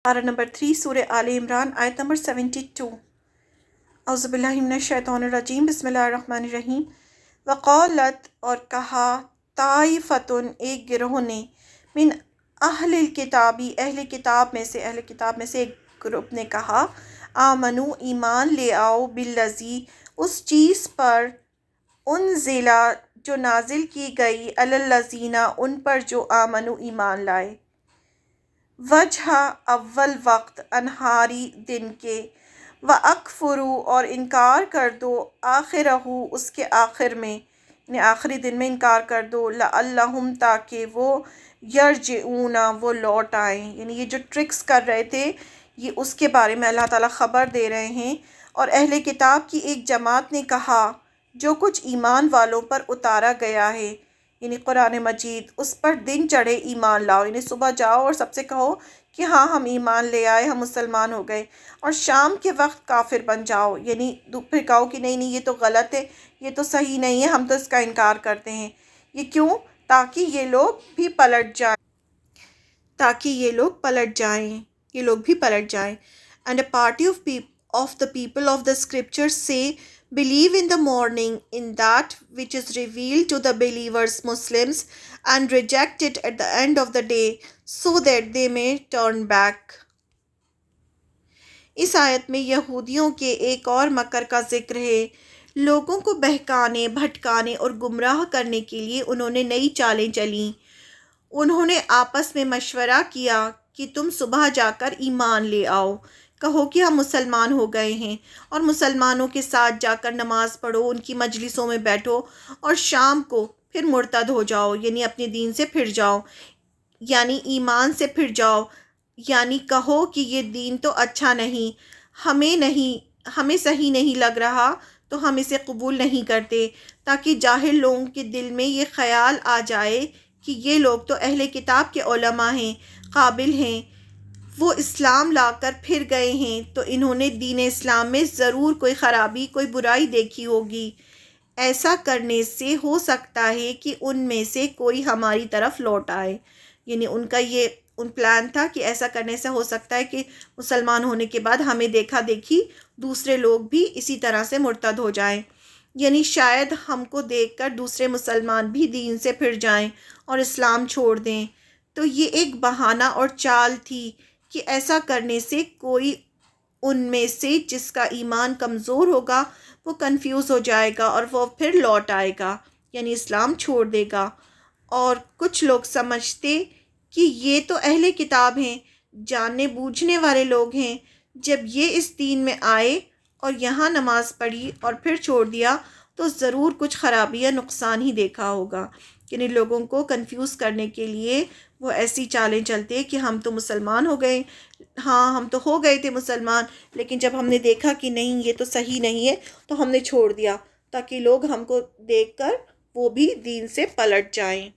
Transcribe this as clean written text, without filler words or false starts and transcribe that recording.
پارہ نمبر 3 سورہ آل عمران آیت نمبر 72۔ اعوذ باللہ من الشیطان الرجیم، بسم اللہ الرحمن الرحیم۔ وقالت، اور کہا، طائفتن، ایک گروہ نے، من اہل الکتابی، اہل کتاب میں سے ایک گروپ نے کہا، آمنو، ایمان لے آؤ، بالذی، اس چیز پر، انزلہ، جو نازل کی گئی، علی الذین، ان پر جو آمنو، ایمان لائے، وجہ، اول وقت، انہاری، دن کے، وَأَكْفُرُوا، اور انکار کر دو، آخرہ، اس کے آخر میں، یعنی آخری دن میں انکار کر دو، لعلہم، تاکہ وہ، یرجعون، وہ لوٹ آئیں۔ یعنی یہ جو ٹرکس کر رہے تھے، یہ اس کے بارے میں اللہ تعالیٰ خبر دے رہے ہیں۔ اور اہل کتاب کی ایک جماعت نے کہا، جو کچھ ایمان والوں پر اتارا گیا ہے، یعنی قرآن مجید، اس پر دن چڑھے ایمان لاؤ، یعنی صبح جاؤ اور سب سے کہو کہ ہاں ہم ایمان لے آئے، ہم مسلمان ہو گئے، اور شام کے وقت کافر بن جاؤ، یعنی پھر کہو کہ نہیں یہ تو غلط ہے، یہ تو صحیح نہیں ہے، ہم تو اس کا انکار کرتے ہیں۔ یہ کیوں؟ تاکہ یہ لوگ بھی پلٹ جائیں، یہ لوگ بھی پلٹ جائیں۔ And a party of the people of the scriptures say, believe in the morning in that which is revealed to the believers Muslims, and reject it at the end of the day, so that they may turn back۔ اس آیت میں یہودیوں کے ایک اور مکر کا ذکر ہے۔ لوگوں کو بہکانے، بھٹکانے اور گمراہ کرنے کے لیے انہوں نے نئی چالیں چلیں۔ انہوں نے آپس میں مشورہ کیا کہ تم صبح جا کر ایمان لے آؤ، کہو کہ ہم مسلمان ہو گئے ہیں، اور مسلمانوں کے ساتھ جا کر نماز پڑھو، ان کی مجلسوں میں بیٹھو، اور شام کو پھر مرتد ہو جاؤ، یعنی اپنے دین سے پھر جاؤ، یعنی ایمان سے پھر جاؤ، یعنی کہو کہ یہ دین تو اچھا نہیں، ہمیں صحیح نہیں لگ رہا، تو ہم اسے قبول نہیں کرتے، تاکہ جاہل لوگوں کے دل میں یہ خیال آ جائے کہ یہ لوگ تو اہل کتاب کے علماء ہیں، قابل ہیں، وہ اسلام لا کر پھر گئے ہیں، تو انہوں نے دین اسلام میں ضرور کوئی خرابی، کوئی برائی دیکھی ہوگی۔ ایسا کرنے سے ہو سکتا ہے کہ ان میں سے کوئی ہماری طرف لوٹ آئے، یعنی ان کا یہ پلان تھا کہ ایسا کرنے سے ہو سکتا ہے کہ مسلمان ہونے کے بعد ہمیں دیکھا دیکھی دوسرے لوگ بھی اسی طرح سے مرتد ہو جائیں، یعنی شاید ہم کو دیکھ کر دوسرے مسلمان بھی دین سے پھر جائیں اور اسلام چھوڑ دیں۔ تو یہ ایک بہانہ اور چال تھی کہ ایسا کرنے سے کوئی ان میں سے جس کا ایمان کمزور ہوگا وہ کنفیوز ہو جائے گا اور وہ پھر لوٹ آئے گا، یعنی اسلام چھوڑ دے گا۔ اور کچھ لوگ سمجھتے کہ یہ تو اہل کتاب ہیں، جاننے بوجھنے والے لوگ ہیں، جب یہ اس دین میں آئے اور یہاں نماز پڑھی اور پھر چھوڑ دیا تو ضرور کچھ خرابی یا نقصان ہی دیکھا ہوگا، یعنی لوگوں کو کنفیوز کرنے کے لیے وہ ایسی چالیں چلتے کہ ہم تو مسلمان ہو گئے، ہاں ہم تو ہو گئے تھے مسلمان، لیکن جب ہم نے دیکھا کہ نہیں یہ تو صحیح نہیں ہے تو ہم نے چھوڑ دیا، تاکہ لوگ ہم کو دیکھ کر وہ بھی دین سے پلٹ جائیں۔